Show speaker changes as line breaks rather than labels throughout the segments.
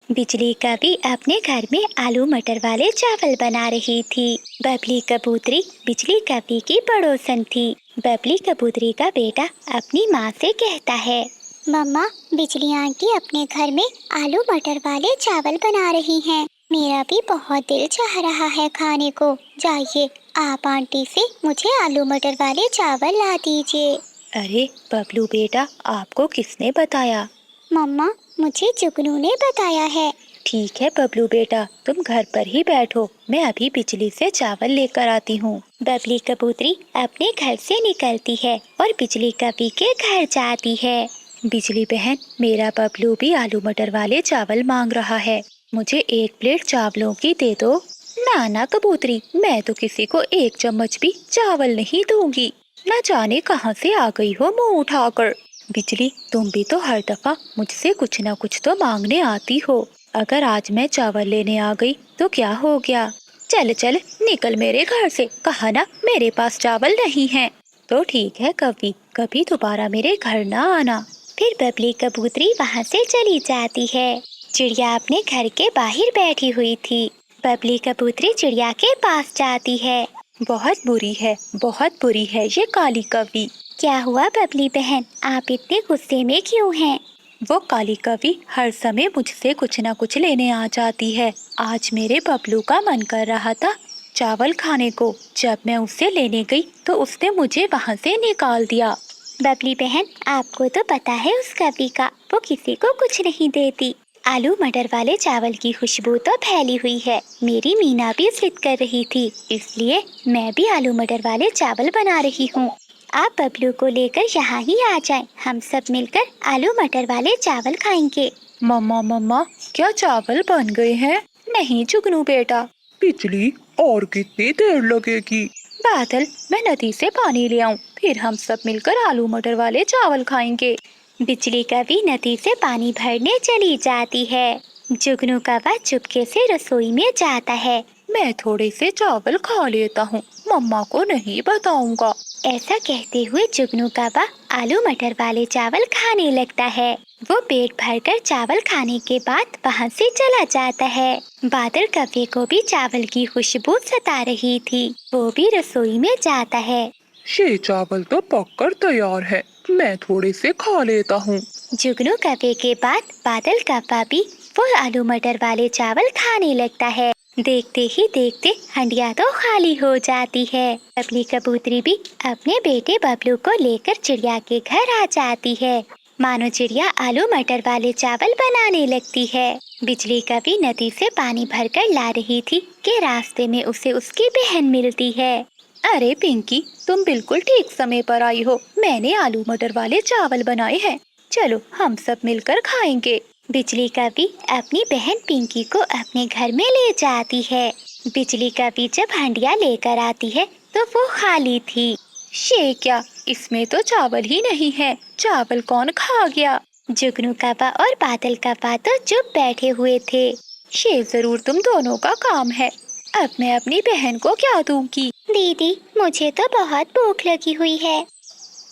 बिजली कभी अपने घर में आलू मटर वाले चावल बना रही थी। बबली कबूतरी बिजली कभी की पड़ोसन थी। बबली कबूतरी का बेटा अपनी माँ से कहता है,
मम्मा, बिजली आंटी अपने घर में आलू मटर वाले चावल बना रही हैं। मेरा भी बहुत दिल चाह रहा है खाने को। जाइए, आप आंटी से मुझे आलू मटर वाले चावल ला दीजिए।
अरे बबलू बेटा, आपको किसने बताया?
मम्मा, मुझे जुगनू ने बताया है।
ठीक है बबलू बेटा, तुम घर पर ही बैठो, मैं अभी बिजली से चावल लेकर आती हूँ। बबली कबूतरी अपने घर से निकलती है और बिजली कभी के घर जाती है। बिजली बहन, मेरा बबलू भी आलू मटर वाले चावल मांग रहा है, मुझे 1 प्लेट चावलों की दे दो। ना ना कबूतरी, मैं तो किसी को 1 चम्मच भी चावल नहीं दूंगी। न जाने कहाँ से आ गई हो मुंह उठाकर। बिजली, तुम भी तो हर दफा मुझसे कुछ न कुछ तो मांगने आती हो। अगर आज मैं चावल लेने आ गई तो क्या हो गया? चल चल निकल मेरे घर से, कहा ना मेरे पास चावल नहीं है। तो ठीक है, कभी कभी दोबारा मेरे घर ना आना। फिर बबली कबूतरी वहाँ से चली जाती है। चिड़िया अपने घर के बाहर बैठी हुई थी। बबली कबूतरी चिड़िया के पास जाती है। बहुत बुरी है ये काली कवि। क्या हुआ बबली बहन, आप इतने गुस्से में क्यों हैं? वो काली कवि हर समय मुझसे कुछ न कुछ लेने आ जाती है। आज मेरे बबलू का मन कर रहा था चावल खाने को। जब मैं उससे लेने गई तो उसने मुझे वहाँ से निकाल दिया। बबली बहन, आपको तो पता है उस कवि का, वो किसी को कुछ नहीं देती। आलू मटर वाले चावल की खुशबू तो फैली हुई है। मेरी मीना भी जिद कर रही थी, इसलिए मैं भी आलू मटर वाले चावल बना रही हूँ। आप बबलू को लेकर यहाँ ही आ जाएं, हम सब मिलकर आलू मटर वाले चावल खाएंगे। मम्मा मम्मा, क्या चावल बन गए हैं? नहीं जुगनू बेटा।
बिजली, और कितनी देर लगेगी?
बादल, मैं नदी से पानी ले आऊं, फिर हम सब मिलकर आलू मटर वाले चावल खाएंगे। बिजली कभी नदी से पानी भरने चली जाती है। जुगनू कौवा चुपके से रसोई में जाता है। मैं थोड़े से चावल खा लेता हूँ, मम्मा को नहीं बताऊंगा। ऐसा कहते हुए जुगनू कौवा आलू मटर वाले चावल खाने लगता है। वो पेट भरकर चावल खाने के बाद वहाँ से चला जाता है। बादल कौवे को भी चावल की खुशबू सता रही थी। वो भी रसोई में जाता है।
ये चावल तो पककर तैयार है, मैं थोड़े से खा लेता हूँ।
जुगनू कौवे के बाद बादल कौवा भी वो आलू मटर वाले चावल खाने लगता है। देखते ही देखते हंडिया तो खाली हो जाती है। बबली कबूतरी भी अपने बेटे बबलू को लेकर चिड़िया के घर आ जाती है। मानो चिड़िया आलू मटर वाले चावल बनाने लगती है। बिजली कभी नदी से पानी भरकर ला रही थी कि रास्ते में उसे उसकी बहन मिलती है। अरे पिंकी, तुम बिल्कुल ठीक समय पर आई हो। मैंने आलू मटर वाले चावल बनाए हैं, चलो हम सब मिलकर खाएंगे। बिजली कभी अपनी बहन पिंकी को अपने घर में ले जाती है। बिजली कभी जब हंडिया लेकर आती है तो वो खाली थी। ये क्या, इसमें तो चावल ही नहीं है, चावल कौन खा गया? जुगनू कौवा और बादल कौवा तो चुप बैठे हुए थे। ये जरूर तुम दोनों का काम है। अब मैं अपनी बहन को क्या दूंगी?
दीदी, मुझे तो बहुत भूख लगी हुई है।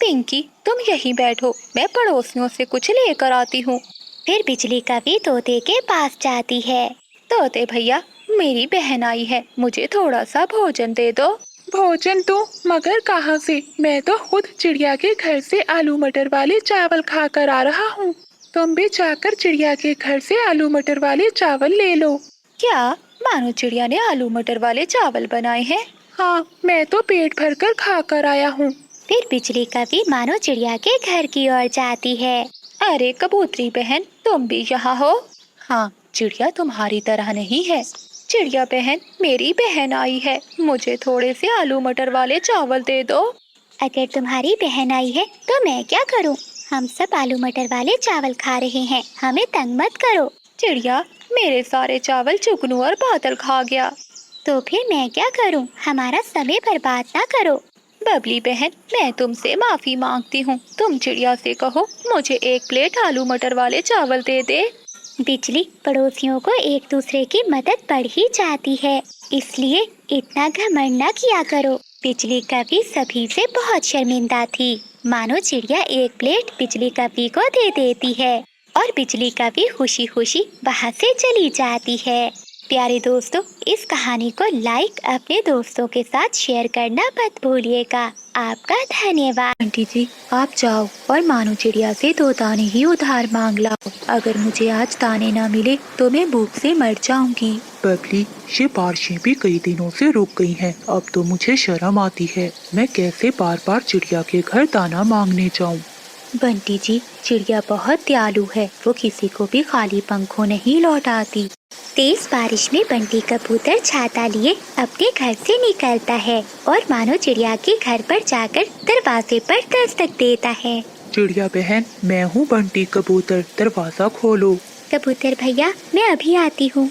पिंकी, तुम यहीं बैठो, मैं पड़ोसियों से कुछ लेकर आती हूँ। फिर बिजली कभी तोते के पास जाती है। तोते भैया, मेरी बहन आई है, मुझे थोड़ा सा भोजन दे दो।
भोजन तो मगर कहाँ से? मैं तो खुद चिड़िया के घर से आलू मटर वाले चावल खा कर आ रहा हूँ। तुम भी जाकर चिड़िया के घर से आलू मटर वाले चावल ले लो।
क्या, मानो चिड़िया ने आलू मटर वाले चावल बनाए हैं?
हाँ, मैं तो पेट भर कर खा कर आया हूँ।
फिर बिजली कभी मानो चिड़िया के घर की ओर जाती है। अरे कबूतरी बहन, तुम भी यहाँ हो? हाँ, चिड़िया तुम्हारी तरह नहीं है। चिड़िया बहन, मेरी बहन आई है, मुझे थोड़े से आलू मटर वाले चावल दे दो। अगर तुम्हारी बहन आई है तो मैं क्या करूँ? हम सब आलू मटर वाले चावल खा रहे हैं, हमें तंग मत करो। चिड़िया, मेरे सारे चावल जुगनू और बादल खा गया। तो फिर मैं क्या करूँ? हमारा समय बर्बाद ना करो। बबली बहन, मैं तुमसे माफी मांगती हूँ, तुम चिड़िया से कहो मुझे 1 प्लेट आलू मटर वाले चावल दे दे। बिजली, पड़ोसियों को एक दूसरे की मदद पड़ ही जाती है, इसलिए इतना घमंड न किया करो। बिजली कभी सभी से बहुत शर्मिंदा थी। मानो चिड़िया 1 प्लेट बिजली कभी को दे देती है। और बिजली का भी खुशी खुशी वहाँ से चली जाती है। प्यारे दोस्तों, इस कहानी को लाइक अपने दोस्तों के साथ शेयर करना मत भूलिएगा। आपका धन्यवाद। आंटी जी, आप जाओ और मानो चिड़िया से 2 दाने ही उधार मांग लाओ। अगर मुझे आज दाने ना मिले तो मैं भूख से मर जाऊंगी।
बबली, ये बारिशें भी कई दिनों से रुक गई हैं। अब तो मुझे शर्म आती है। मैं कैसे बार बार चिड़िया के घर दाना मांगने जाऊं?
बंटी जी, चिड़िया बहुत दयालु है, वो किसी को भी खाली पंखों नहीं लौटाती। तेज बारिश में बंटी कबूतर छाता लिए अपने घर से निकलता है और मानो चिड़िया के घर पर जाकर दरवाजे पर दस्तक देता है।
चिड़िया बहन, मैं हूँ बंटी कबूतर, दरवाजा खोलो।
कबूतर भैया, मैं अभी आती हूँ।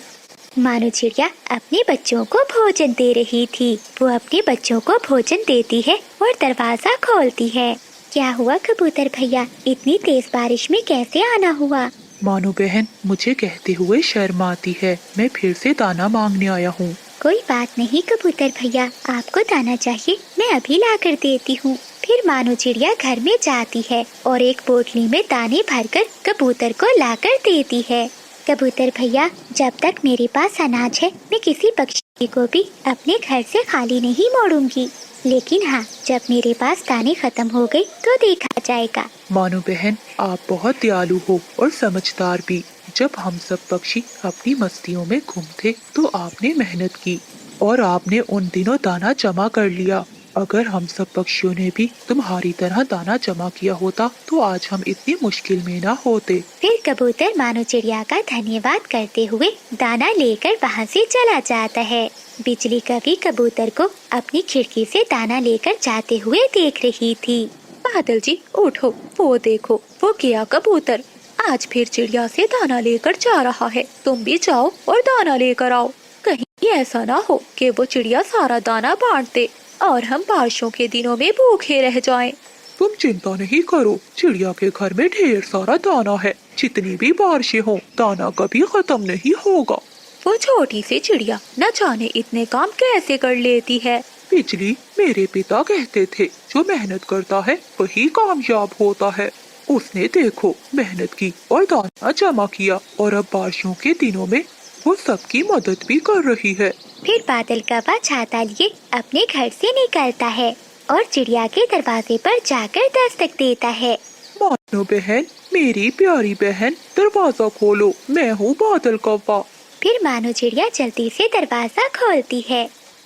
मानो चिड़िया अपने बच्चों को भोजन दे रही थी। वो अपने बच्चों को भोजन देती है और दरवाजा खोलती है। क्या हुआ कबूतर भैया, इतनी तेज बारिश में कैसे आना हुआ?
मानो बहन, मुझे कहते हुए शर्म आती है। मैं फिर से दाना मांगने आया हूँ।
कोई बात नहीं कबूतर भैया, आपको दाना चाहिए, मैं अभी ला कर देती हूँ। फिर मानो चिड़िया घर में जाती है और एक पोटली में दाने भरकर कबूतर को ला कर देती है। कबूतर भैया, जब तक मेरे पास अनाज है मैं किसी पक्षी को भी अपने घर से खाली नहीं मोड़ूंगी। लेकिन हाँ, जब मेरे पास दाने खत्म हो गए तो देखा जाएगा।
मानो बहन, आप बहुत दयालु हो और समझदार भी। जब हम सब पक्षी अपनी मस्तियों में घूमते तो आपने मेहनत की और आपने उन दिनों दाना जमा कर लिया। अगर हम सब पक्षियों ने भी तुम्हारी तरह दाना जमा किया होता तो आज हम इतनी मुश्किल में ना होते।
फिर कबूतर मानो चिड़िया का धन्यवाद करते हुए दाना लेकर वहाँ से चला जाता है। बिजली कभी कबूतर को अपनी खिड़की से दाना लेकर जाते हुए देख रही थी। बादल जी उठो, वो देखो वो गया कबूतर, आज फिर चिड़िया से दाना लेकर जा रहा है। तुम भी जाओ और दाना लेकर आओ। कहीं ऐसा ना हो कि वो चिड़िया सारा दाना बांट दे और हम बारिशों के दिनों में भूखे रह जाएं।
तुम चिंता नहीं करो, चिड़िया के घर में ढेर सारा दाना है। जितनी भी बारिशें हो, दाना कभी खत्म नहीं होगा।
वो छोटी सी चिड़िया न जाने इतने काम कैसे कर लेती है।
बिजली, मेरे पिता कहते थे जो मेहनत करता है वही कामयाब होता है। उसने देखो मेहनत की और दाना जमा किया और अब बारिशों के दिनों में वो सबकी मदद भी कर रही है।
फिर बादल कौवा छाता लिए अपने घर से निकलता है और चिड़िया के दरवाजे पर जाकर दस्तक देता है।
मानो बहन, मेरी प्यारी बहन, दरवाजा खोलो, मैं हूँ बादल कौवा।
फिर मानो चिड़िया जल्दी से दरवाजा खोलती है।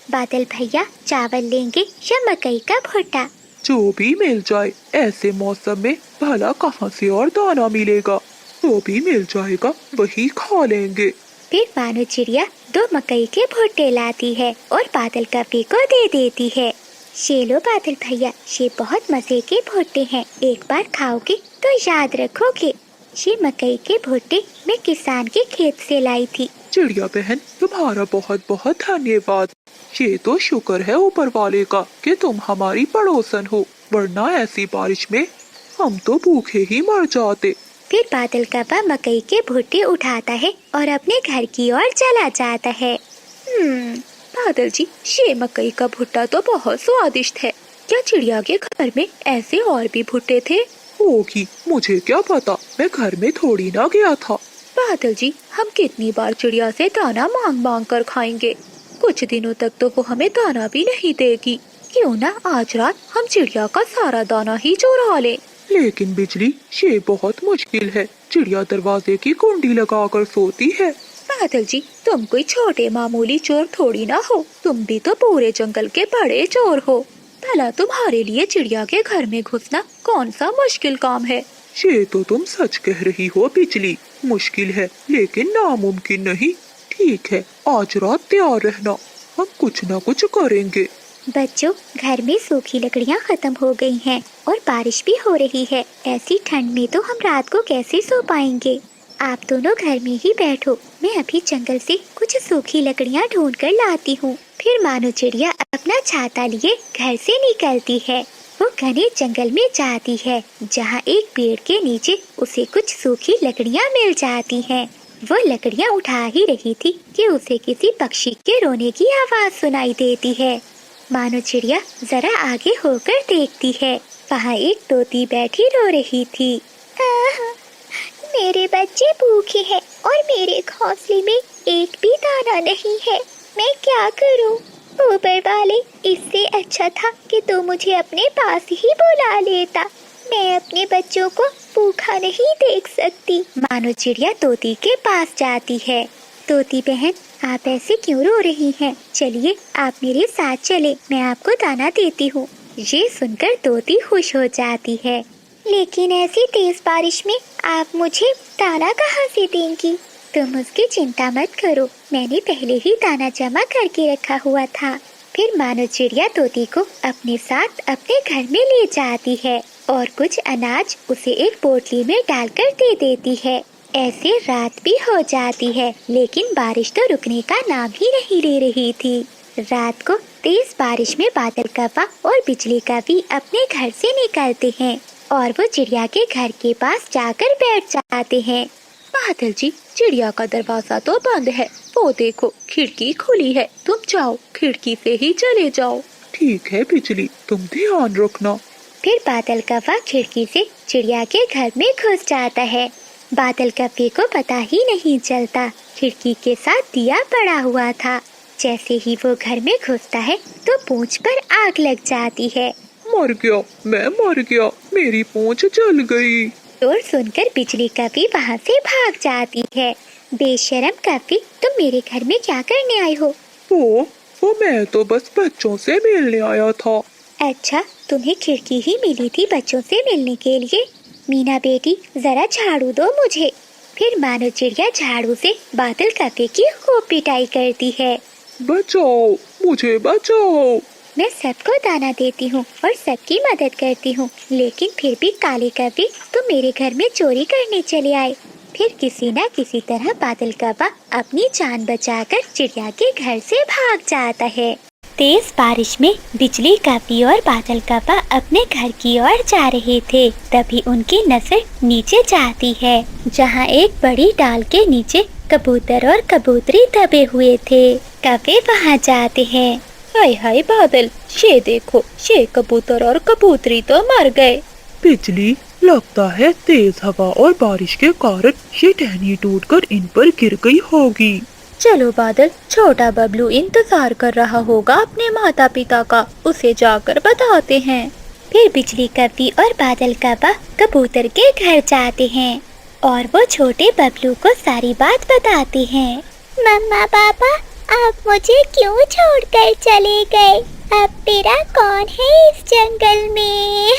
बादल भैया, चावल लेंगे या मकई का भुट्टा?
जो भी मिल जाए, ऐसे मौसम में भला कहाँ से और दाना मिलेगा। जो भी मिल जाएगा वही खा लेंगे।
फिर मानो चिड़िया 2 मकई के भुट्टे लाती है और बादल कौवे को दे देती है। ये लो बादल भैया, ये बहुत मजे के भुट्टे हैं, एक बार खाओगे तो याद रखोगे। ये मकई के भुट्टे मैं किसान के खेत से लाई थी।
चिड़िया बहन, तुम्हारा बहुत बहुत धन्यवाद। ये तो शुक्र है ऊपर वाले का कि तुम हमारी पड़ोसन हो, वरना ऐसी बारिश में हम तो भूखे ही मर जाते।
फिर बादल कौवा मकई के भुट्टे उठाता है और अपने घर की ओर चला जाता है। बादल जी, ये मकई का भुट्टा तो बहुत स्वादिष्ट है। क्या चिड़िया के घर में ऐसे और भी भुट्टे थे?
होगी, मुझे क्या पता, मैं घर में थोड़ी ना गया था।
बादल जी, हम कितनी बार चिड़िया से दाना मांग मांग कर खाएंगे। कुछ दिनों तक तो वो हमें दाना भी नहीं देगी। क्यों ना आज रात हम चिड़िया का सारा दाना ही चुरा लें।
लेकिन बिजली, ये बहुत मुश्किल है। चिड़िया दरवाजे की कुंडी लगाकर सोती है।
बादल जी, तुम कोई छोटे मामूली चोर थोड़ी ना हो, तुम भी तो पूरे जंगल के बड़े चोर हो। भला तुम्हारे लिए चिड़िया के घर में घुसना कौन सा मुश्किल काम है?
ये तो तुम सच कह रही हो बिजली, मुश्किल है लेकिन नामुमकिन नहीं। ठीक है, आज रात तैयार रहना, हम कुछ न कुछ करेंगे।
बच्चों, घर में सूखी लकड़ियाँ खत्म हो गई हैं और बारिश भी हो रही है। ऐसी ठंड में तो हम रात को कैसे सो पाएंगे? आप दोनों घर में ही बैठो, मैं अभी जंगल से कुछ सूखी लकड़ियाँ ढूंढ कर लाती हूँ। फिर मानो चिड़िया अपना छाता लिए घर से निकलती है। वो घने जंगल में जाती है जहाँ एक पेड़ के नीचे उसे कुछ सूखी लकड़ियाँ मिल जाती हैं। वो लकड़ियाँ उठा ही रही थी कि उसे किसी पक्षी के रोने की आवाज सुनाई देती है। मानो चिड़िया जरा आगे होकर देखती है, वहाँ एक तोती बैठी रो रही थी। मेरे बच्चे भूखे हैं और मेरे घोंसले में एक भी दाना नहीं है। मैं क्या करूं? ऊपर वाले, इससे अच्छा था कि तू मुझे अपने पास ही बुला लेता। मैं अपने बच्चों को भूखा नहीं देख सकती। मानो चिड़िया तोती के पास जाती है। तोती बहन, आप ऐसे क्यों रो रही हैं? चलिए आप मेरे साथ चले, मैं आपको दाना देती हूँ। ये सुनकर तोती खुश हो जाती है। लेकिन ऐसी तेज बारिश में आप मुझे दाना कहाँ से देंगी? तुम उसकी चिंता मत करो, मैंने पहले ही दाना जमा करके रखा हुआ था। फिर मानो चिड़िया तोती को अपने साथ अपने घर में ले जाती है और कुछ अनाज उसे एक पोटली में डालकर दे देती है। ऐसे रात भी हो जाती है, लेकिन बारिश तो रुकने का नाम ही नहीं ले रही थी। रात को तेज बारिश में बादल कव्वा और बिजली कव्वी अपने घर से निकलते हैं और वो चिड़िया के घर के पास जाकर बैठ जाते हैं। बादल जी, चिड़िया का दरवाजा तो बंद है, वो देखो खिड़की खुली है, तुम जाओ खिड़की से ही चले जाओ।
ठीक है बिजली, तुम ध्यान रखना।
फिर बादल कव्वा खिड़की से चिड़िया के घर में घुस जाता है। बादल कव्वे को पता ही नहीं चलता, खिड़की के साथ दिया पड़ा हुआ था। जैसे ही वो घर में घुसता है तो पूंछ पर आग लग जाती है।
मर गया, मैं मर गया, मेरी पूंछ जल गई।
शोर सुनकर बिजली कव्वी वहाँ से भाग जाती है। बेशरम कव्वी, तुम मेरे घर में क्या करने आई हो?
वो मैं तो बस बच्चों से मिलने आया था।
अच्छा, तुम्हें खिड़की ही मिली थी बच्चों से मिलने के लिए? मीना बेटी, जरा झाड़ू दो मुझे। फिर मानो चिड़िया झाड़ू से बादल कव्वे की खूब पिटाई करती है।
बचाओ, मुझे बचाओ।
मैं सबको दाना देती हूँ और सबकी मदद करती हूँ, लेकिन फिर भी काले कव्वे तुम मेरे घर में चोरी करने चले आए। फिर किसी न किसी तरह बादल कव्वा अपनी जान बचाकर चिड़िया के घर से भाग जाता है। तेज बारिश में बिजली कव्वी और बादल कव्वा अपने घर की ओर जा रहे थे। तभी उनकी नजर नीचे जाती है, जहाँ एक बड़ी डाल के नीचे कबूतर और कबूतरी दबे हुए थे। कव्वे वहाँ जाते हैं।
हाय हाय बादल, ये देखो, ये कबूतर और कबूतरी तो मर गए।
बिजली, लगता है तेज हवा और बारिश के कारण ये टहनी टूटकर इन पर गिर गई होगी।
चलो बादल, छोटा बबलू इंतजार कर रहा होगा अपने माता पिता का, उसे जाकर बताते हैं।
फिर बिजली कव्वी और बादल कव्वा कबूतर के घर जाते हैं और वो छोटे बबलू को सारी बात बताते हैं।
मम्मा पापा, आप मुझे क्यों छोड़कर चले गए? अब मेरा कौन है इस जंगल में?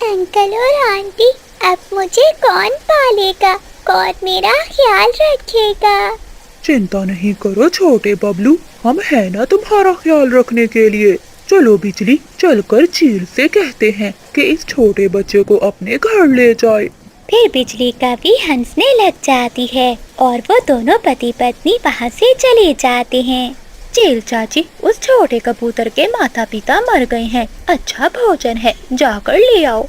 अंकल और आंटी, अब मुझे कौन पालेगा? कौन मेरा ख्याल रखेगा?
चिंता नहीं करो छोटे बबलू, हम हैं ना तुम्हारा ख्याल रखने के लिए। चलो बिजली, चलकर चील से कहते हैं कि इस छोटे बच्चे को अपने घर ले जाए।
फिर बिजली कव्वी हंसने लग जाती है और वो दोनों पति पत्नी वहाँ से चले जाते हैं।
चील चाची, उस छोटे कबूतर के माता पिता मर गए हैं, अच्छा भोजन है, जाकर ले आओ।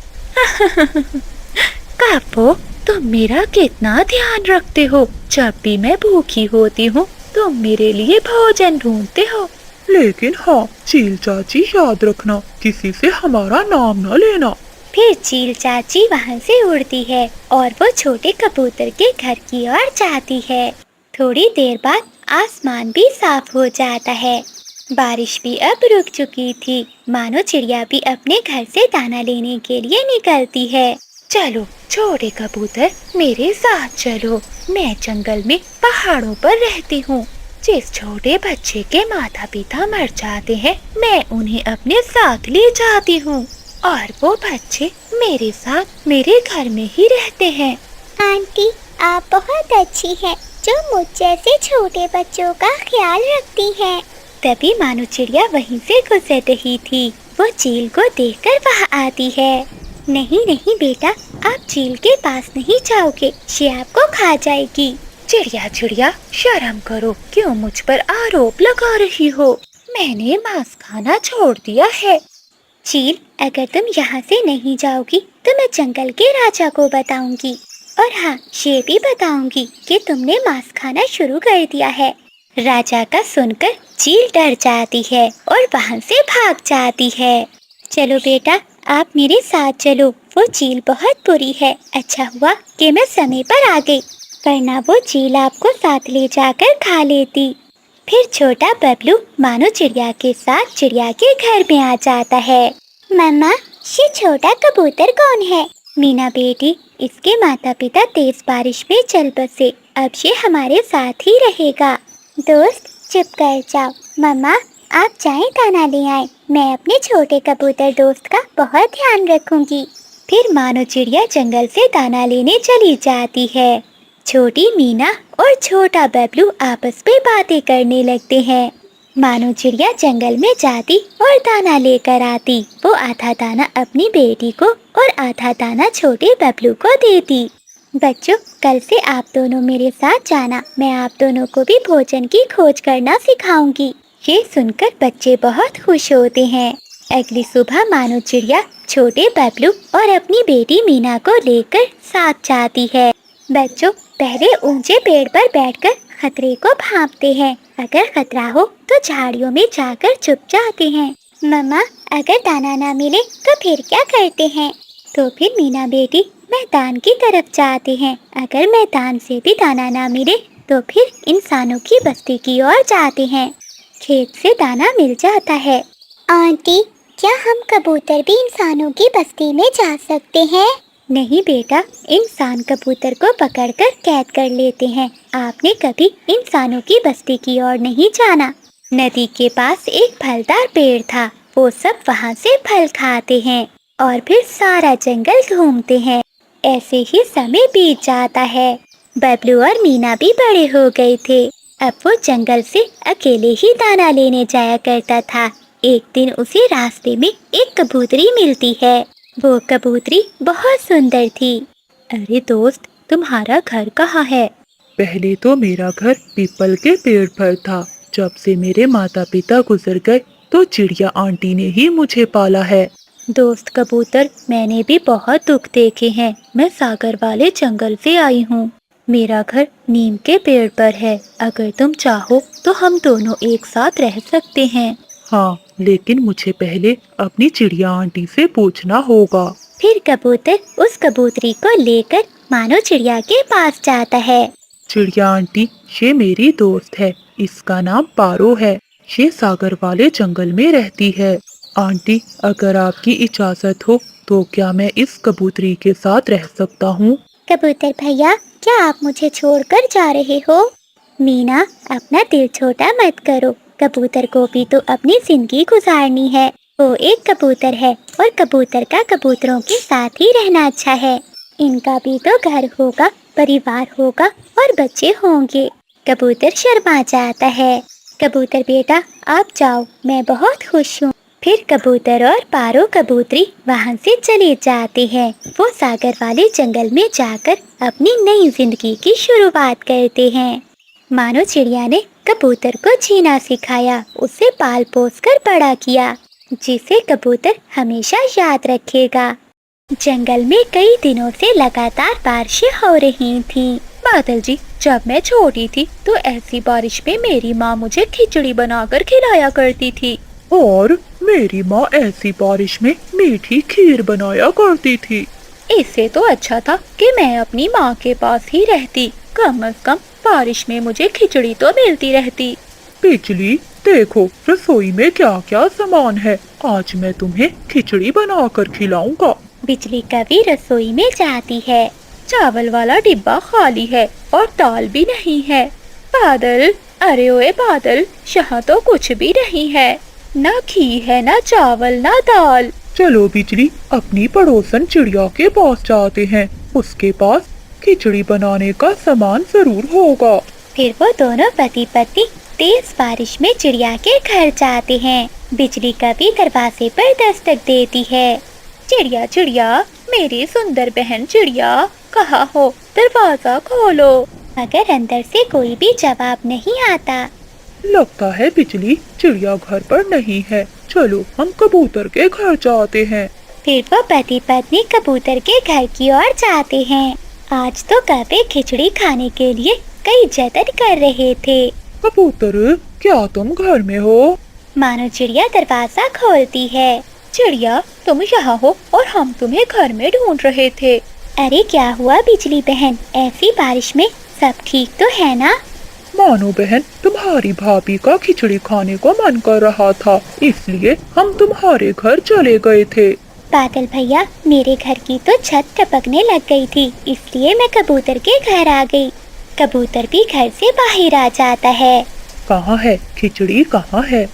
कापो, तुम मेरा कितना ध्यान रखते हो, जब भी मैं भूखी होती हूँ तुम मेरे लिए भोजन ढूंढते हो।
लेकिन हाँ चील चाची, याद रखना किसी से हमारा नाम न लेना।
फिर चील चाची वहाँ से उड़ती है और वो छोटे कबूतर के घर की ओर जाती है। थोड़ी देर बाद आसमान भी साफ हो जाता है। बारिश भी अब रुक चुकी थी। मानो चिड़िया भी अपने घर से दाना लेने के लिए निकलती है।
चलो छोटे कबूतर, मेरे साथ चलो, मैं जंगल में पहाड़ों पर रहती हूँ। जिस छोटे बच्चे के माता पिता मर जाते हैं, मैं उन्हें अपने साथ ले जाती हूँ और वो बच्चे मेरे साथ मेरे घर में ही रहते हैं।
आंटी, आप बहुत अच्छी हैं, जो मुझ जैसे छोटे बच्चों का ख्याल रखती हैं।
तभी मानो चिड़िया वहीं से गुजर रही थी। वो चील को देखकर वहाँ आती है। नहीं नहीं बेटा, आप चील के पास नहीं जाओगे, ये आपको खा जाएगी।
चिड़िया चिड़िया, शर्म करो, क्यों मुझ पर आरोप लगा रही हो? मैंने मांस खाना छोड़ दिया है।
चील, अगर तुम यहाँ से नहीं जाओगी तो मैं जंगल के राजा को बताऊंगी, और हाँ, ये भी बताऊंगी कि तुमने मांस खाना शुरू कर दिया है। राजा का सुनकर चील डर जाती है और वहाँ से भाग जाती है। चलो बेटा, आप मेरे साथ चलो, वो झील बहुत बुरी है। अच्छा हुआ कि मैं समय पर आ गई, वरना वो झील आपको साथ ले जाकर खा लेती। फिर छोटा बबलू मानो चिड़िया के साथ चिड़िया के घर में आ जाता है।
मम्मा, ये छोटा कबूतर कौन है?
मीना बेटी, इसके माता पिता तेज बारिश में चल बसे, अब ये हमारे साथ ही रहेगा।
दोस्त चुप कर जाओ। मम्मा, आप जाएं दाना ले आए, मैं अपने छोटे कबूतर दोस्त का बहुत ध्यान रखूंगी।
फिर मानो चिड़िया जंगल से दाना लेने चली जाती है। छोटी मीना और छोटा बबलू आपस में बातें करने लगते हैं। मानो चिड़िया जंगल में जाती और दाना लेकर आती। वो आधा दाना अपनी बेटी को और आधा दाना छोटे बबलू को देती। बच्चों, कल से आप दोनों मेरे साथ जाना, मैं आप दोनों को भी भोजन की खोज करना सिखाऊंगी। ये सुनकर बच्चे बहुत खुश होते हैं। अगली सुबह मानो चिड़िया छोटे बबलू और अपनी बेटी मीना को लेकर साथ जाती है। बच्चों, पहले ऊंचे पेड़ पर बैठकर खतरे को भांपते हैं। अगर खतरा हो तो झाड़ियों में जाकर छुप जाते हैं।
मम्मा, अगर दाना ना मिले तो फिर क्या करते हैं?
तो फिर मीना बेटी मैदान की तरफ जाते हैं। अगर मैदान से भी दाना ना मिले तो फिर इंसानों की बस्ती की ओर जाते हैं। खेत से दाना मिल जाता है।
आंटी, क्या हम कबूतर भी इंसानों की बस्ती में जा सकते हैं?
नहीं बेटा, इंसान कबूतर को पकड़कर कैद कर लेते हैं। आपने कभी इंसानों की बस्ती की ओर नहीं जाना। नदी के पास एक फलदार पेड़ था, वो सब वहाँ से फल खाते हैं और फिर सारा जंगल घूमते हैं। ऐसे ही समय बीत जाता है। बबलू और मीना भी बड़े हो गए थे। अब वो जंगल से अकेले ही दाना लेने जाया करता था। एक दिन उसे रास्ते में एक कबूतरी मिलती है। वो कबूतरी बहुत सुंदर थी। अरे दोस्त, तुम्हारा घर कहाँ है?
पहले तो मेरा घर पीपल के पेड़ पर था। जब से मेरे माता पिता गुजर गए तो चिड़िया आंटी ने ही मुझे पाला है।
दोस्त कबूतर, मैंने भी बहुत दुख देखे हैं। मैं सागर वाले जंगल से आई हूँ। मेरा घर नीम के पेड़ पर है। अगर तुम चाहो तो हम दोनों एक साथ रह सकते हैं।
हाँ, लेकिन मुझे पहले अपनी चिड़िया आंटी से पूछना होगा।
फिर कबूतर उस कबूतरी को लेकर मानो चिड़िया के पास जाता है।
चिड़िया आंटी, ये मेरी दोस्त है। इसका नाम पारो है। ये सागर वाले जंगल में रहती है। आंटी, अगर आपकी इजाजत हो तो क्या मैं इस कबूतरी के साथ रह सकता हूँ?
कबूतर भैया, क्या आप मुझे छोड़कर जा रहे हो?
मीना, अपना दिल छोटा मत करो। कबूतर को भी तो अपनी जिंदगी गुजारनी है। वो एक कबूतर है और कबूतर का कबूतरों के साथ ही रहना अच्छा है। इनका भी तो घर होगा, परिवार होगा और बच्चे होंगे। कबूतर शर्मा जाता है। कबूतर बेटा, आप जाओ, मैं बहुत खुश हूँ। फिर कबूतर और पारो कबूतरी वहाँ से चले जाते हैं। वो सागर वाले जंगल में जाकर अपनी नई जिंदगी की शुरुआत करते हैं। मानो चिड़िया ने कबूतर को जीना सिखाया, उसे पाल पोस कर बड़ा किया, जिसे कबूतर हमेशा याद रखेगा। जंगल में कई दिनों से लगातार बारिशें हो रही थीं। बादल जी, जब मैं छोटी थी तो ऐसी बारिश में मेरी माँ मुझे खिचड़ी बनाकर खिलाया करती थी।
और मेरी माँ ऐसी बारिश में मीठी खीर बनाया करती थी।
इससे तो अच्छा था कि मैं अपनी माँ के पास ही रहती। कम से कम बारिश में मुझे खिचड़ी तो मिलती रहती।
बिजली, देखो रसोई में क्या क्या सामान है। आज मैं तुम्हें खिचड़ी बनाकर खिलाऊंगा।
बिजली कभी रसोई में जाती है।
चावल वाला डिब्बा खाली है और दाल भी नहीं है। बादल, अरे ओए बादल, यहाँ तो कुछ भी नहीं है। ना घी है, ना चावल, ना दाल।
चलो बिजली, अपनी पड़ोसन चिड़िया के पास जाते हैं। उसके पास खिचड़ी बनाने का सामान जरूर होगा।
फिर वो दोनों पति पत्नी तेज बारिश में चिड़िया के घर जाते हैं। बिजली कभी दरवाजे पर दस्तक देती है।
चिड़िया चिड़िया, मेरी सुंदर बहन चिड़िया, कहाँ हो? दरवाजा खोलो।
मगर अंदर से कोई भी जवाब नहीं आता।
लगता है बिजली चिड़िया घर पर नहीं है। चलो हम कबूतर के घर जाते हैं।
फिर वो पति पत्नी कबूतर के घर की ओर जाते हैं। आज तो कौवे खिचड़ी खाने के लिए कई जतन कर रहे थे।
कबूतर, क्या तुम घर में हो?
मानो चिड़िया दरवाजा खोलती है।
चिड़िया, तुम यहाँ हो और हम तुम्हें घर में ढूंढ रहे थे।
अरे क्या हुआ बिजली बहन, ऐसी बारिश में सब ठीक तो है ना?
मानो बहन, तुम्हारी भाभी का खिचड़ी खाने को मन कर रहा था, इसलिए हम तुम्हारे घर चले गए थे।
बादल भैया, मेरे घर की तो छत टपकने लग गई थी, इसलिए मैं कबूतर के घर आ गई। कबूतर भी घर से बाहर आ जाता है।
कहाँ है खिचड़ी, कहाँ है?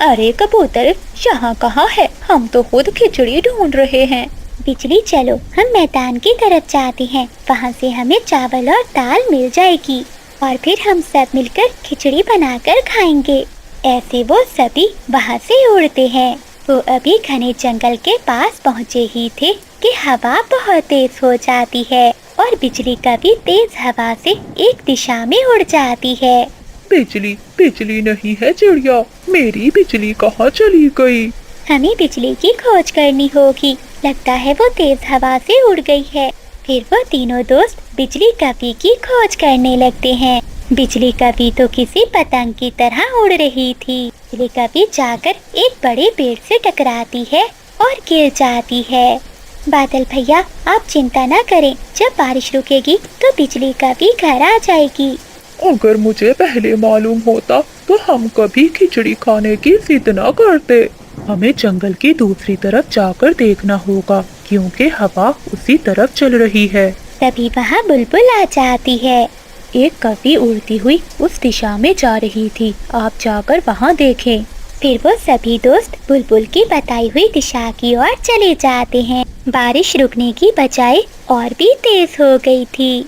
अरे कबूतर, यहाँ कहाँ है? हम तो खुद खिचड़ी ढूंढ रहे हैं।
बिजली, चलो हम मैदान की तरफ जाते हैं, वहाँ से हमें चावल और दाल मिल जाएगी और फिर हम सब मिलकर खिचड़ी बनाकर खाएंगे। ऐसे वो सभी वहाँ से उड़ते हैं। वो अभी घने जंगल के पास पहुँचे ही थे कि हवा बहुत तेज हो जाती है और बिजली कभी तेज हवा से एक दिशा में उड़ जाती है।
बिजली, बिजली नहीं है चिड़िया, मेरी बिजली कहाँ चली गई?
हमें बिजली की खोज करनी होगी, लगता है वो तेज हवा से उड़ गई है। फिर वो तीनों दोस्त बिजली कवि की खोज करने लगते हैं। बिजली कवि तो किसी पतंग की तरह उड़ रही थी। बिजली कवि जाकर एक बड़े पेड़ से टकराती है और गिर जाती है। बादल भैया, आप चिंता न करें, जब बारिश रुकेगी तो बिजली कवि घर आ जाएगी।
अगर मुझे पहले मालूम होता तो हम कभी खिचड़ी खाने की जिद न करते। हमें जंगल की दूसरी तरफ जाकर देखना होगा, क्योंकि हवा उसी तरफ चल रही है।
तभी वहाँ बुलबुल आ जाती है।
एक कवि उड़ती हुई उस दिशा में जा रही थी, आप जाकर वहाँ देखें।
फिर वो सभी दोस्त बुलबुल की बताई हुई दिशा की ओर चले जाते हैं। बारिश रुकने की बजाय और भी तेज हो गई थी।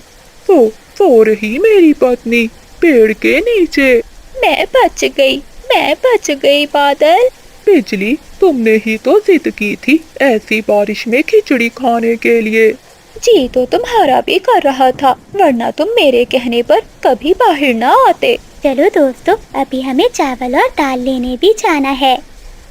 सो रही मेरी पत्नी पेड़ के नीचे।
मैं बच गई बादल।
बिजली, तुमने ही तो जिद की थी ऐसी बारिश में खिचड़ी खाने के लिए।
जी तो तुम्हारा भी कर रहा था, वरना तुम मेरे कहने पर कभी बाहर ना आते।
चलो दोस्तों, अभी हमें चावल और दाल लेने भी जाना है।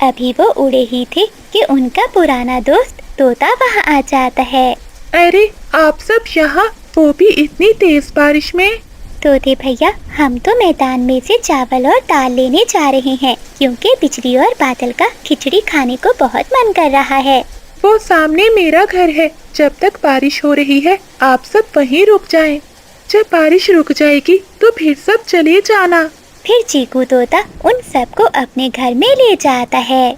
अभी वो उड़े ही थे कि उनका पुराना दोस्त तोता वहाँ आ जाता है।
अरे आप सब यहाँ, वो भी इतनी तेज बारिश में?
तोते भैया, हम तो मैदान में से चावल और दाल लेने जा रहे हैं, क्योंकि बिजली और बादल का खिचड़ी खाने को बहुत मन कर रहा है।
वो सामने मेरा घर है, जब तक बारिश हो रही है आप सब वहीं रुक जाएं। जब बारिश रुक जाएगी तो फिर सब चले जाना।
फिर चीकू तोता उन सबको अपने घर में ले जाता है।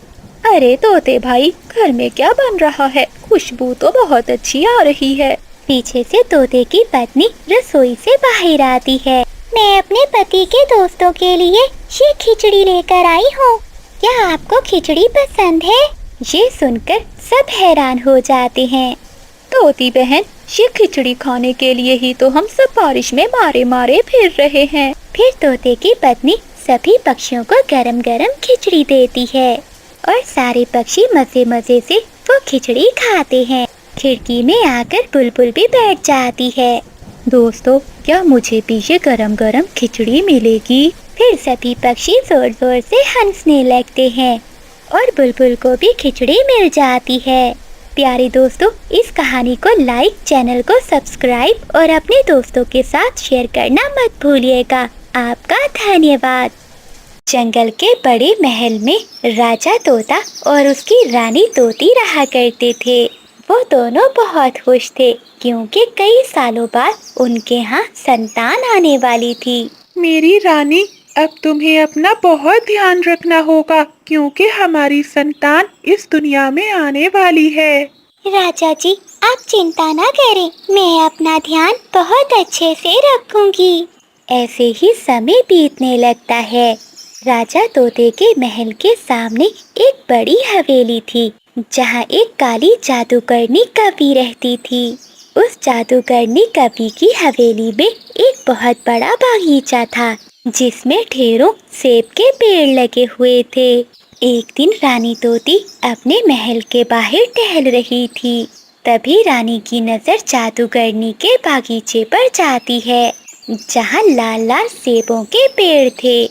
अरे तोते भाई, घर में क्या बन रहा है? खुशबू तो बहुत अच्छी आ रही है।
पीछे से तोते की पत्नी रसोई से बाहर आती है। मैं अपने पति के दोस्तों के लिए ये खिचड़ी लेकर आई हूँ, क्या आपको खिचड़ी पसंद है?
ये सुनकर सब हैरान हो जाते हैं। तोती बहन, ये खिचड़ी खाने के लिए ही तो हम सब बारिश में मारे मारे फिर रहे हैं।
फिर तोते की पत्नी सभी पक्षियों को गरम गरम खिचड़ी देती है और सारे पक्षी मजे मजे से वो खिचड़ी खाते हैं। खिड़की में आकर बुलबुल भी बैठ जाती है।
दोस्तों, क्या मुझे भी ये गरम गरम खिचड़ी मिलेगी?
फिर सभी पक्षी जोर जोर से हंसने लगते हैं और बुलबुल को भी खिचड़ी मिल जाती है। प्यारे दोस्तों, इस कहानी को लाइक, चैनल को सब्सक्राइब और अपने दोस्तों के साथ शेयर करना मत भूलिएगा। आपका धन्यवाद। जंगल के बड़े महल में राजा तोता और उसकी रानी तोती रहा करते थे। वो दोनों बहुत खुश थे, क्योंकि कई सालों बाद उनके यहाँ संतान आने वाली थी।
मेरी रानी, अब तुम्हें अपना बहुत ध्यान रखना होगा, क्योंकि हमारी संतान इस दुनिया में आने वाली है।
राजा जी, आप चिंता ना करें, मैं अपना ध्यान बहुत अच्छे से रखूंगी। ऐसे ही समय बीतने लगता है। राजा तोते के महल के सामने एक बड़ी हवेली थी, जहाँ एक काली जादूगरनी कवि रहती थी। उस जादूगरनी कवि की हवेली में एक बहुत बड़ा बागीचा था, जिसमें ढेरों सेब के पेड़ लगे हुए थे। एक दिन रानी तोती अपने महल के बाहर टहल रही थी। तभी रानी की नजर जादूगरनी के बागीचे पर जाती है, जहाँ लाल लाल सेबों के पेड़ थे।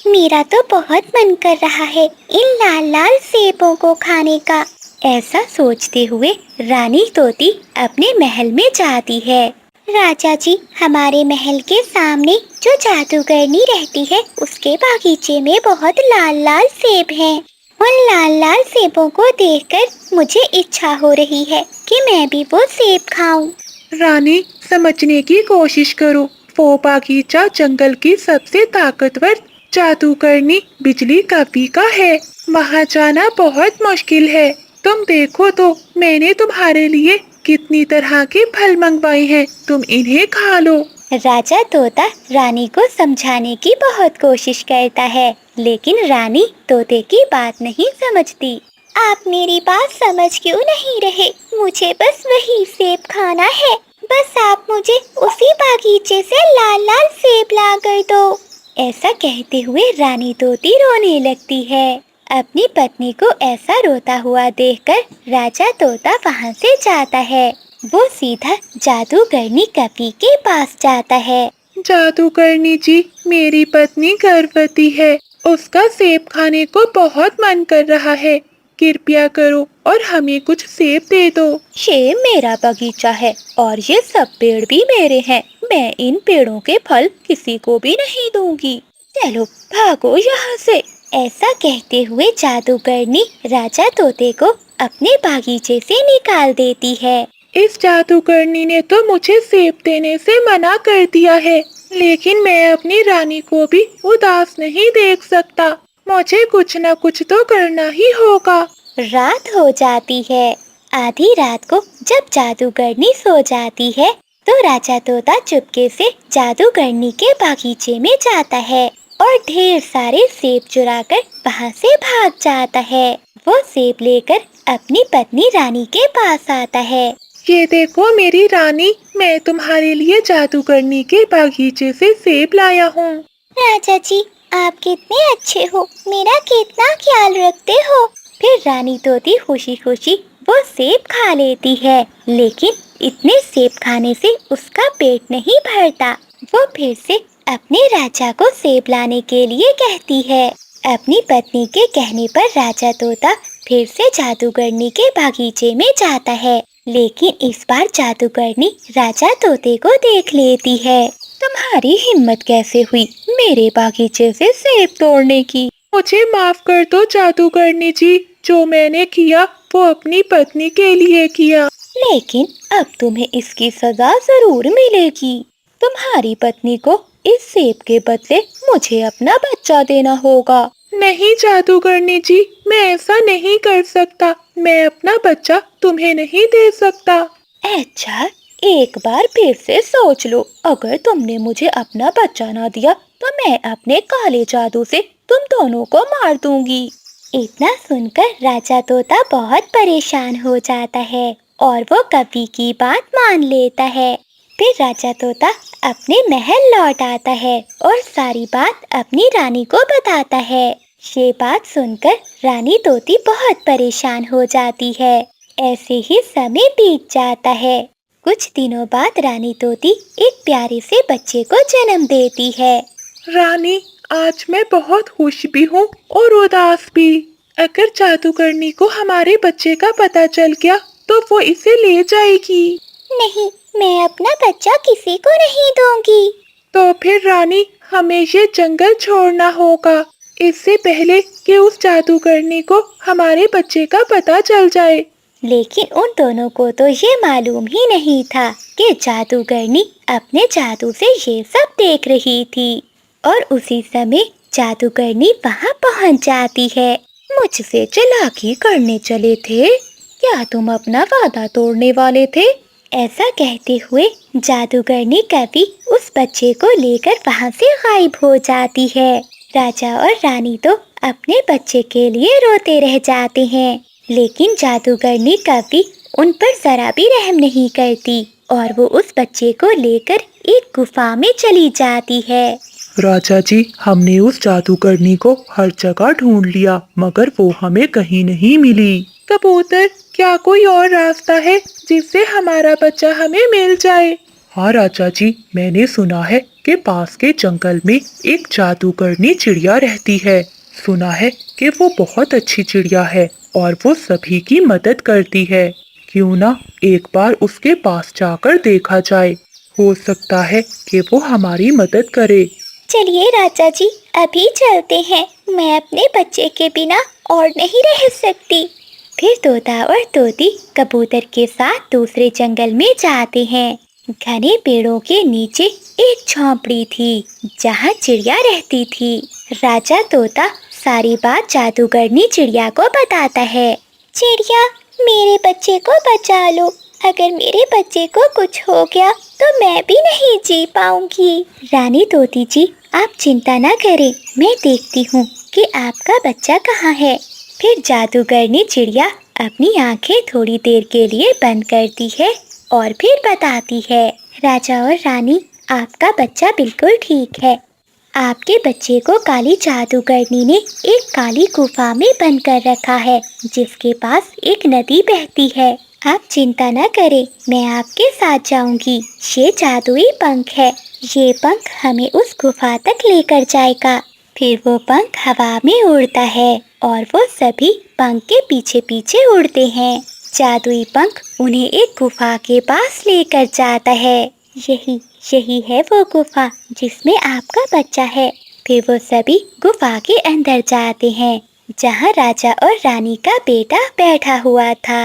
मेरा तो बहुत मन कर रहा है इन लाल लाल सेबों को खाने का। ऐसा सोचते हुए रानी तोती अपने महल में जाती है। राजा जी, हमारे महल के सामने जो जादूगरनी रहती है, उसके बागीचे में बहुत लाल लाल सेब हैं उन लाल लाल सेबों को देखकर मुझे इच्छा हो रही है कि मैं भी वो सेब खाऊं।
रानी, समझने की कोशिश करो। वो बागीचा जंगल की सबसे ताकतवर जादूगरनी बिजली कवि का है। वहाँ जाना बहुत मुश्किल है। तुम देखो तो, मैंने तुम्हारे लिए कितनी तरह के फल मंगवाए हैं। तुम इन्हें खा लो।
राजा तोता रानी को समझाने की बहुत कोशिश करता है, लेकिन रानी तोते की बात नहीं समझती।
आप मेरी बात समझ क्यों नहीं रहे? मुझे बस वही सेब खाना है। बस आप मुझे उसी बागीचे से लाल लाल सेब ला कर दो।
ऐसा कहते हुए रानी तोती रोने लगती है। अपनी पत्नी को ऐसा रोता हुआ देखकर राजा तोता वहाँ से जाता है। वो सीधा जादूगरनी कपी के पास जाता है।
जादूगरनी जी, मेरी पत्नी गर्भवती है। उसका सेब खाने को बहुत मन कर रहा है। कृपया करो और हमें कुछ सेब दे दो।
ये मेरा बगीचा है और ये सब पेड़ भी मेरे हैं। मैं इन पेड़ों के फल किसी को भी नहीं दूंगी। चलो भागो यहाँ से। ऐसा कहते हुए जादूगरनी राजा तोते को अपने बागीचे से निकाल देती है।
इस जादूगरनी ने तो मुझे सेब देने से मना कर दिया है, लेकिन मैं अपनी रानी को भी उदास नहीं देख सकता। मुझे कुछ न कुछ तो करना ही होगा।
रात हो जाती है। आधी रात को जब जादूगरनी सो जाती है तो राजा तोता चुपके से जादूगरनी के बागीचे में जाता है और ढेर सारे सेब चुराकर वहाँ से भाग जाता है। वो सेब लेकर अपनी पत्नी रानी के पास आता है।
ये देखो मेरी रानी, मैं तुम्हारे लिए जादूगरनी के बागीचे से सेब लाया हूँ।
राजा जी, आप कितने अच्छे हो, मेरा कितना ख्याल रखते हो।
फिर रानी तोती खुशी खुशी वो सेब खा लेती है, लेकिन इतने सेब खाने से उसका पेट नहीं भरता। वो फिर से अपने राजा को सेब लाने के लिए कहती है। अपनी पत्नी के कहने पर राजा तोता फिर से जादूगरनी के बागीचे में जाता है, लेकिन इस बार जादूगरनी राजा तोते को देख लेती है। तुम्हारी हिम्मत कैसे हुई मेरे बागीचे से सेब तोड़ने की?
मुझे माफ कर दो जादूगरनी जी, जो मैंने किया वो अपनी पत्नी के लिए किया।
लेकिन अब तुम्हें इसकी सजा जरूर मिलेगी। तुम्हारी पत्नी को इस सेब के बदले मुझे अपना बच्चा देना होगा।
नहीं जादूगरनी जी, मैं ऐसा नहीं कर सकता। मैं अपना बच्चा तुम्हें नहीं दे सकता।
अच्छा, एक बार फिर से सोच लो। अगर तुमने मुझे अपना बच्चा ना दिया तो मैं अपने काले जादू से तुम दोनों को मार दूंगी। इतना सुनकर राजा तोता बहुत परेशान हो जाता है और वो कवि की बात मान लेता है। फिर राजा तोता अपने महल लौट आता है और सारी बात अपनी रानी को बताता है। ये बात सुनकर रानी तोती बहुत परेशान हो जाती है। ऐसे ही समय बीत जाता है। कुछ दिनों बाद रानी तोती एक प्यारे से बच्चे को जन्म देती है।
रानी, आज मैं बहुत खुश भी हूँ और उदास भी। अगर जादूगरनी को हमारे बच्चे का पता चल गया तो वो इसे ले जाएगी।
नहीं, मैं अपना बच्चा किसी को नहीं दूंगी।
तो फिर रानी, हमें ये जंगल छोड़ना होगा, इससे पहले कि उस जादूगरनी को हमारे बच्चे का पता चल जाए।
लेकिन उन दोनों को तो ये मालूम ही नहीं था कि जादूगरनी अपने जादू से ये सब देख रही थी। और उसी समय जादूगरनी वहाँ पहुँच जाती है। मुझसे चालाकी करने चले थे क्या? तुम अपना वादा तोड़ने वाले थे? ऐसा कहते हुए जादूगरनी कवि उस बच्चे को लेकर वहाँ से गायब हो जाती है। राजा और रानी तो अपने बच्चे के लिए रोते रह जाते हैं, लेकिन जादूगरनी कवि उन पर जरा भी रहम नहीं करती और वो उस बच्चे को लेकर एक गुफा में चली जाती है।
राजा जी, हमने उस जादूगरनी को हर जगह ढूंढ लिया, मगर वो हमें कहीं नहीं मिली। कबूतर, क्या कोई और रास्ता है जिससे हमारा बच्चा हमें मिल जाए? हाँ राजा जी, मैंने सुना है कि पास के जंगल में एक जादूगरनी चिड़िया रहती है। सुना है कि वो बहुत अच्छी चिड़िया है और वो सभी की मदद करती है। क्यों ना एक बार उसके पास जाकर देखा जाए, हो सकता है कि वो हमारी मदद करे।
चलिए राजा जी, अभी चलते हैं। मैं अपने बच्चे के बिना
और नहीं रह सकती। फिर तोता और तोती कबूतर के साथ दूसरे जंगल में जाते हैं। घने पेड़ों के नीचे एक झोंपड़ी थी जहाँ चिड़िया रहती थी। राजा तोता सारी बात जादूगरनी चिड़िया को बताता है।
चिड़िया, मेरे बच्चे को बचा लो। अगर मेरे बच्चे को कुछ हो गया तो मैं भी नहीं जी पाऊंगी।
रानी तोती जी, आप चिंता ना करें, मैं देखती हूँ कि आपका बच्चा कहाँ है। फिर जादूगरनी चिड़िया अपनी आंखें थोड़ी देर के लिए बंद करती है और फिर बताती है। राजा और रानी, आपका बच्चा बिल्कुल ठीक है। आपके बच्चे को काली जादूगरनी ने एक काली गुफा में बंद कर रखा है जिसके पास एक नदी बहती है। आप चिंता न करें, मैं आपके साथ जाऊंगी। ये जादुई पंख है, ये पंख हमें उस गुफा तक लेकर जाएगा। फिर वो पंख हवा में उड़ता है और वो सभी पंख के पीछे पीछे उड़ते हैं। जादुई पंख उन्हें एक गुफा के पास लेकर जाता है। यही है वो गुफा जिसमें आपका बच्चा है। फिर वो सभी गुफा के अंदर जाते हैं जहाँ राजा और रानी का बेटा बैठा हुआ था।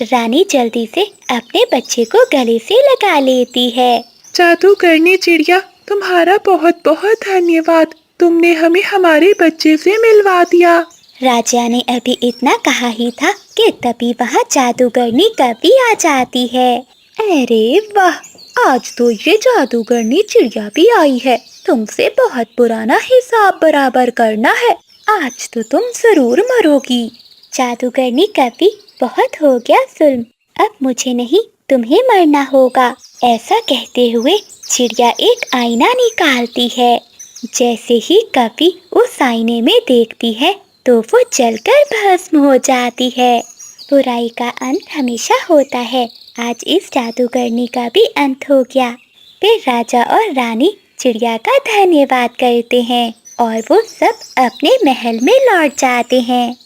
रानी जल्दी से अपने बच्चे को गले से लगा लेती है।
जादूगरनी चिड़िया, तुम्हारा बहुत बहुत धन्यवाद, तुमने हमें हमारे बच्चे से मिलवा दिया।
राजा ने अभी इतना कहा ही था कि तभी वहाँ जादूगरनी कभी आ जाती है। अरे वाह, आज तो ये जादूगरनी चिड़िया भी आई है। तुमसे बहुत पुराना हिसाब बराबर करना है। आज तो तुम जरूर मरोगी। जादूगरनी कभी, बहुत हो गया जुल्म, अब मुझे नहीं तुम्हें मरना होगा। ऐसा कहते हुए चिड़िया एक आईना निकालती है। जैसे ही कभी उस आईने में देखती है तो वो जलकर भस्म हो जाती है। बुराई का अंत हमेशा होता है। आज इस जादूगरनी का भी अंत हो गया। फिर राजा और रानी चिड़िया का धन्यवाद करते हैं और वो सब अपने महल में लौट जाते हैं।